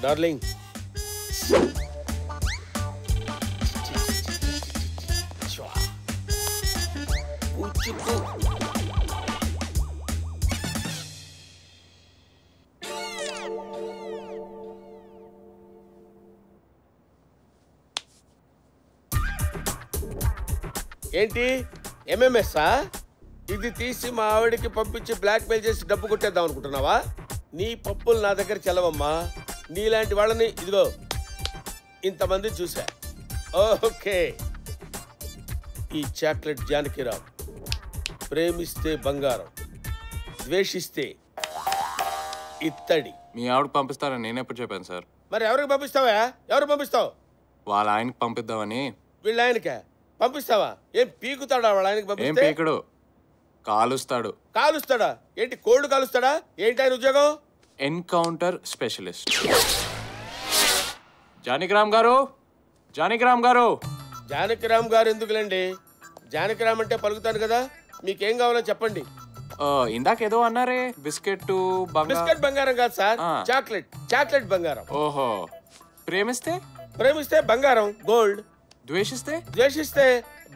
Darling ఏంటి ఎంఎంఎస్ఆ? ఇది తీసి మా ఆవిడికి పంపించి బ్లాక్ మెయిల్ చేసి డబ్బు కొట్టేద్దాం అనుకుంటున్నావా? నీ పప్పులు నా దగ్గర చెల్లవమ్మా. నీలాంటి వాళ్ళని ఇదిగో ఇంతమంది చూసా. ఓకే, ఈ చాక్లెట్ జానకిరావు ప్రేమిస్తే బంగారం, ద్వేషిస్తే ఇత్తడి. మీ ఆవిడ పంపిస్తారని నేను ఎప్పుడు చెప్పాను సార్? మరి ఎవరికి పంపిస్తావా? ఎవరు పంపిస్తావు? వాళ్ళ ఆయనకి పంపిద్దామని. వీళ్ళ ఆయనకే పంపిస్తావా? ఏం పీకుతాడా వాళ్ళ ఆయనకి ఏం పంపిస్తే? పీకడు, కాలుస్తాడు. కాలుస్తాడా? ఏంటి కోళ్ళు కాలుస్తాడా? ఏంటి ఆయన ఉద్యోగం? Encounter specialist. జానకిరామ్ గారు, జానకిరామ్ గారు. జానకిరామ్ గారు ఎందుకులేండి? జానకిరామ్ అంటే పలుకుతాను కదా. మీకేం కావాలో చెప్పండి. ఇందాక ఏదో అన్నారే, బిస్కెట్ బిస్కెట్ బంగారం కాదు సార్, చాక్లెట్. చాక్లెట్ బంగారం. ఓహో. ప్రేమిస్తే? ప్రేమిస్తే బంగారం, గోల్డ్. ద్వేషిస్తే? ద్వేషిస్తే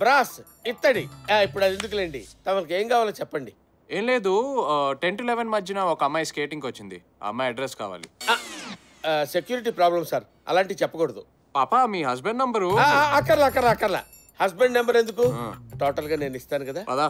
బ్రాస్, ఇత్తడి. ఇప్పుడు అది ఎందుకులేండి, తమకి ఏం కావాలో చెప్పండి. ఏం లేదు, 10 to 11 మధ్యన ఒక అమ్మాయి స్కేటింగ్ వచ్చింది. ఆ అమ్మాయి అడ్రస్ కావాలి. సెక్యూరిటీ ప్రాబ్లం సార్, అలాంటివి చెప్పకూడదు. పాపా, మీ హస్బెండ్ నంబరు. అక్కర్లా. హస్బెండ్ నెంబర్ ఎందుకు? టోటల్ గా నేను ఇస్తాను కదా. పదా.